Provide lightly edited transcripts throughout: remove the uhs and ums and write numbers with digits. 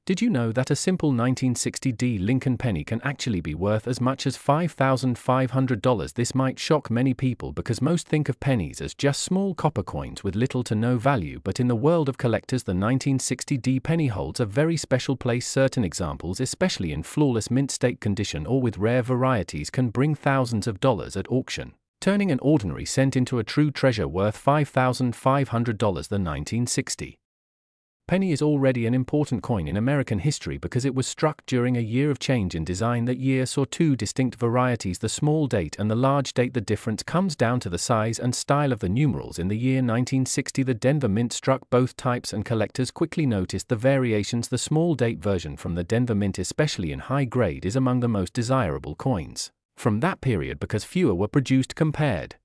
Did you know that a simple 1960 Lincoln penny can actually be worth as much as $5,500? This might shock many people because most think of pennies as just small copper coins with little to no value, but in the world of collectors, the 1960 penny holds a very special place. Certain examples, especially in flawless mint state condition or with rare varieties, can bring thousands of dollars at auction, turning an ordinary cent into a true treasure worth $5,500. The 1960 penny is already an important coin in American history because it was struck during a year of change in design. That year saw two distinct varieties, the small date and the large date. The difference comes down to the size and style of the numerals. In the year 1960, the Denver Mint struck both types, and collectors quickly noticed the variations. The small date version from the Denver Mint, especially in high grade, is among the most desirable coins from that period because fewer were produced compared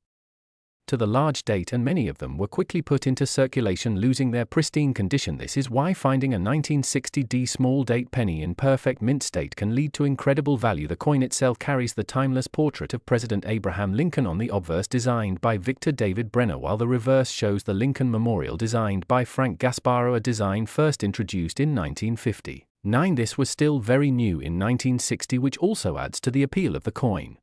to the large date, and many of them were quickly put into circulation, losing their pristine condition. This is why finding a 1960 small date penny in perfect mint state can lead to incredible value. The coin itself carries the timeless portrait of President Abraham Lincoln on the obverse, designed by Victor David Brenner, while the reverse shows the Lincoln Memorial designed by Frank Gasparro, a design first introduced in 1959. This was still very new in 1960, which also adds to the appeal of the coin.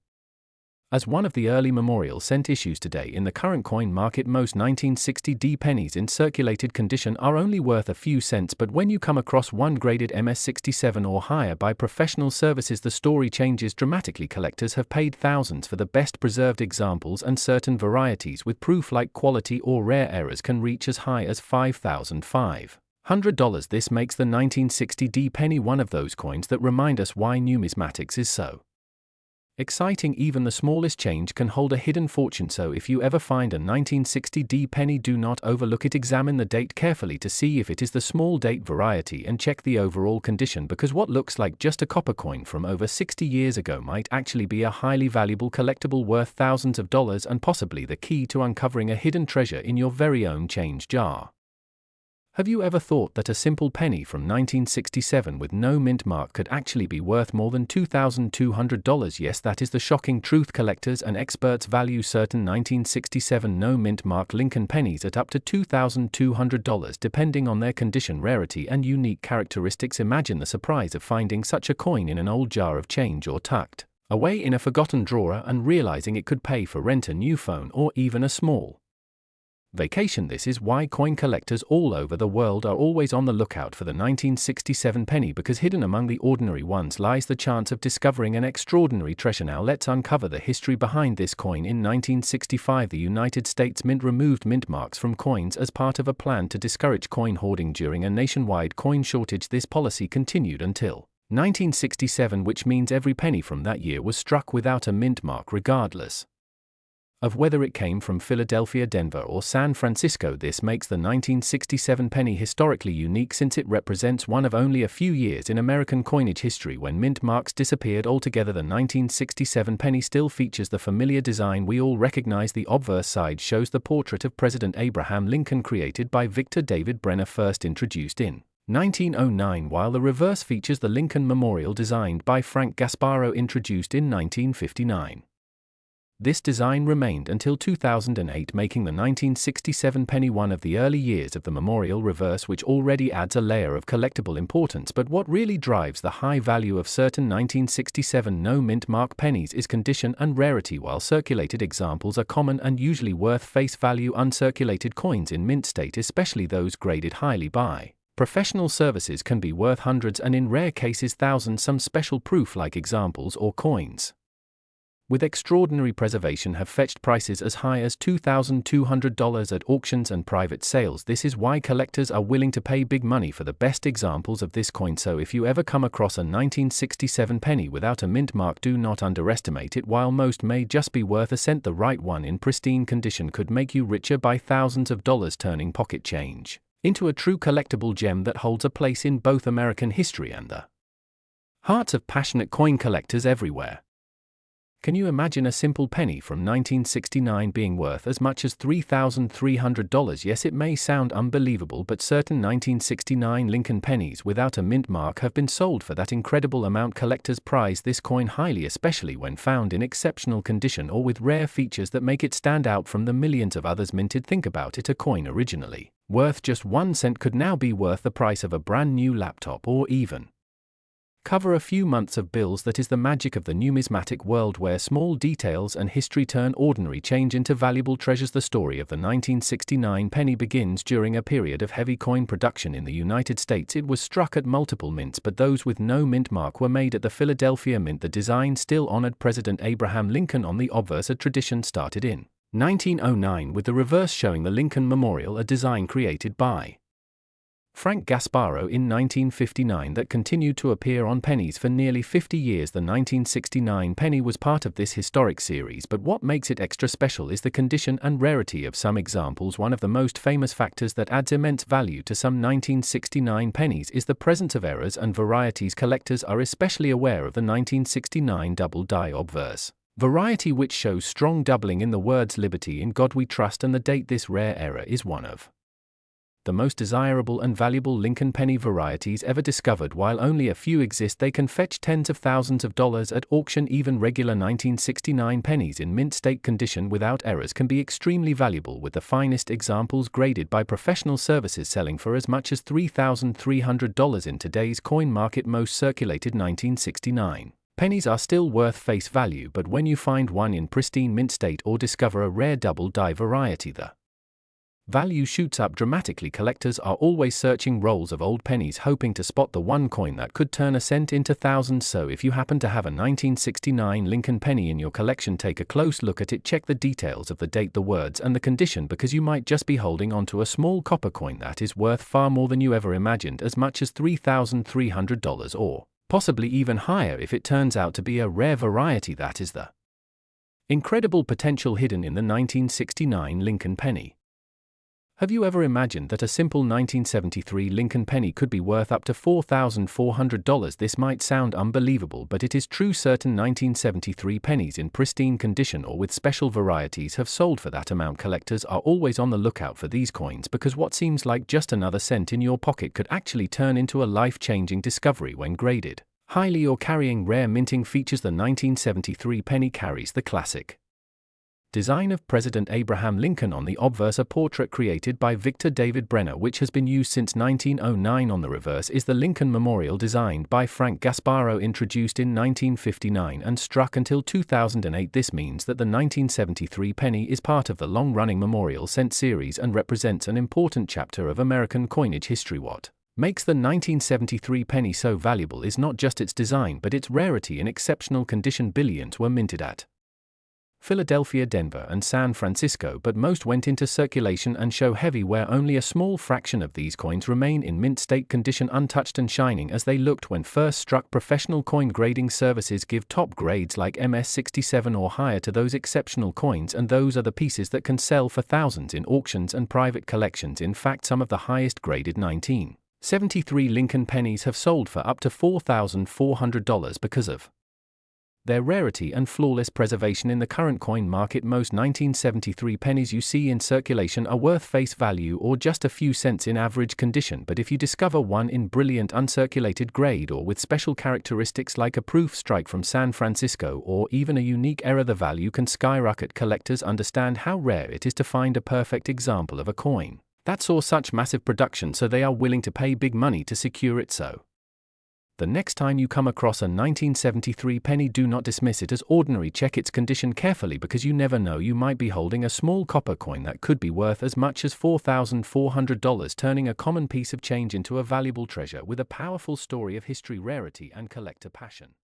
As one of the early memorial cent issues today in the current coin market, most 1960 pennies in circulated condition are only worth a few cents, but when you come across one graded MS-67 or higher by professional services, the story changes dramatically. Collectors have paid thousands for the best preserved examples, and certain varieties with proof-like quality or rare errors can reach as high as $5,500. This makes the 1960 penny one of those coins that remind us why numismatics is so exciting. Even the smallest change can hold a hidden fortune, so if you ever find a 1960 penny, do not overlook it. Examine the date carefully to see if it is the small date variety, and check the overall condition, because what looks like just a copper coin from over 60 years ago might actually be a highly valuable collectible worth thousands of dollars, and possibly the key to uncovering a hidden treasure in your very own change jar. Have you ever thought that a simple penny from 1967 with no mint mark could actually be worth more than $2,200? Yes, that is the shocking truth. Collectors and experts value certain 1967 no mint mark Lincoln pennies at up to $2,200, depending on their condition, rarity, and unique characteristics. Imagine the surprise of finding such a coin in an old jar of change or tucked away in a forgotten drawer, and realizing it could pay for rent, a new phone, or even a small vacation. This is why coin collectors all over the world are always on the lookout for the 1967 penny, because hidden among the ordinary ones lies the chance of discovering an extraordinary treasure. Now let's uncover the history behind this coin. In 1965, the United States Mint removed mint marks from coins as part of a plan to discourage coin hoarding during a nationwide coin shortage. This policy continued until 1967, which means every penny from that year was struck without a mint mark, regardless of whether it came from Philadelphia, Denver, or San Francisco. This makes the 1967 penny historically unique, since it represents one of only a few years in American coinage history when mint marks disappeared altogether. The 1967 penny still features the familiar design we all recognize. The obverse side shows the portrait of President Abraham Lincoln, created by Victor David Brenner, first introduced in 1909, while the reverse features the Lincoln Memorial designed by Frank Gasparro, introduced in 1959. This design remained until 2008, making the 1967 penny one of the early years of the memorial reverse, which already adds a layer of collectible importance. But what really drives the high value of certain 1967 no mint mark pennies is condition and rarity. While circulated examples are common and usually worth face value, uncirculated coins in mint state, especially those graded highly by professional services, can be worth hundreds and in rare cases thousands. Some special proof-like examples or coins with extraordinary preservation have fetched prices as high as $2,200 at auctions and private sales. This is why collectors are willing to pay big money for the best examples of this coin. So if you ever come across a 1967 penny without a mint mark, do not underestimate it. While most may just be worth a cent, the right one in pristine condition could make you richer by thousands of dollars, turning pocket change into a true collectible gem that holds a place in both American history and the hearts of passionate coin collectors everywhere. Can you imagine a simple penny from 1969 being worth as much as $3,300? Yes, it may sound unbelievable, but certain 1969 Lincoln pennies without a mint mark have been sold for that incredible amount. Collectors prize this coin highly, especially when found in exceptional condition or with rare features that make it stand out from the millions of others minted. Think about it, a coin originally Worth just 1 cent could now be worth the price of a brand new laptop or even cover a few months of bills. That is the magic of the numismatic world, where small details and history turn ordinary change into valuable treasures. The story of the 1969 penny begins during a period of heavy coin production in the United States. It was struck at multiple mints, but those with no mint mark were made at the Philadelphia Mint. The design still honored President Abraham Lincoln on the obverse. A tradition started in 1909 with the reverse showing the Lincoln Memorial, a design created by Frank Gasparro in 1959 that continued to appear on pennies for nearly 50 years. The 1969 penny was part of this historic series, but what makes it extra special is the condition and rarity of some examples. One of the most famous factors that adds immense value to some 1969 pennies is the presence of errors and varieties. Collectors are especially aware of the 1969 double die obverse variety, which shows strong doubling in the words "Liberty in God We Trust" and the date. This rare error is one of the most desirable and valuable Lincoln penny varieties ever discovered. While only a few exist, they can fetch tens of thousands of dollars at auction. Even regular 1969 pennies in mint state condition without errors can be extremely valuable, with the finest examples graded by professional services selling for as much as $3,300 in today's coin market. Most circulated 1969 pennies are still worth face value, but when you find one in pristine mint state or discover a rare double die variety, the value shoots up dramatically. Collectors are always searching rolls of old pennies, hoping to spot the one coin that could turn a cent into thousands. So if you happen to have a 1969 Lincoln penny in your collection, take a close look at it. Check the details of the date, the words, and the condition, because you might just be holding onto a small copper coin that is worth far more than you ever imagined, as much as $3,300 or possibly even higher if it turns out to be a rare variety. That is the incredible potential hidden in the 1969 Lincoln penny. Have you ever imagined that a simple 1973 Lincoln penny could be worth up to $4,400? This might sound unbelievable, but it is true. Certain 1973 pennies in pristine condition or with special varieties have sold for that amount. Collectors are always on the lookout for these coins, because what seems like just another cent in your pocket could actually turn into a life-changing discovery when graded highly or carrying rare minting features. The 1973 penny carries the classic design of President Abraham Lincoln on the obverse, a portrait created by Victor David Brenner, which has been used since 1909. On the reverse is the Lincoln Memorial, designed by Frank Gasparro, introduced in 1959 and struck until 2008. This means that the 1973 penny is part of the long-running Memorial Cent series and represents an important chapter of American coinage history. What makes the 1973 penny so valuable is not just its design, but its rarity in exceptional condition. Billions were minted at Philadelphia, Denver, and San Francisco, but most went into circulation and show heavy wear. Only a small fraction of these coins remain in mint state condition, untouched and shining as they looked when first struck. Professional coin grading services give top grades like MS67 or higher to those exceptional coins, and those are the pieces that can sell for thousands in auctions and private collections. In fact, some of the highest graded 1973 Lincoln pennies have sold for up to $4,400 because of their rarity and flawless preservation. In the current coin market, most 1973 pennies you see in circulation are worth face value or just a few cents in average condition, but if you discover one in brilliant uncirculated grade or with special characteristics like a proof strike from San Francisco or even a unique error, the value can skyrocket. Collectors understand how rare it is to find a perfect example of a coin that saw such massive production, so they are willing to pay big money to secure it. So the next time you come across a 1973 penny, do not dismiss it as ordinary. Check its condition carefully, because you never know, you might be holding a small copper coin that could be worth as much as $4,400, turning a common piece of change into a valuable treasure with a powerful story of history, rarity, and collector passion.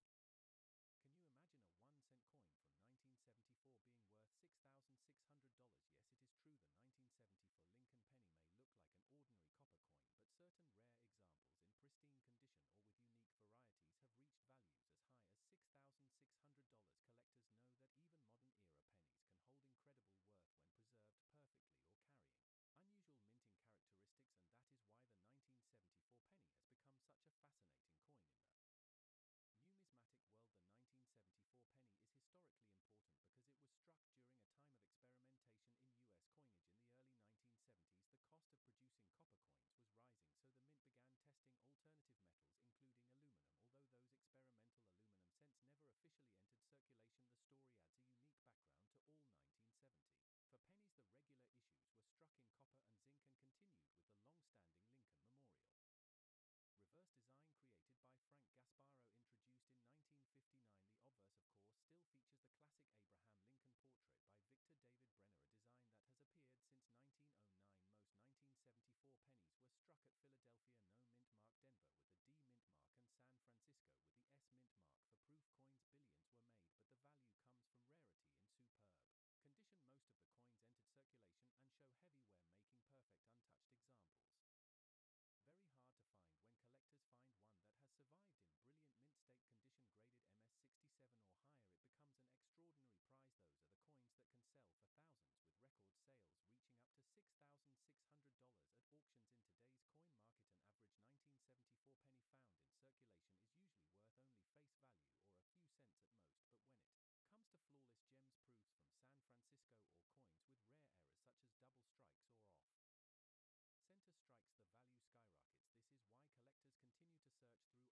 continue to search through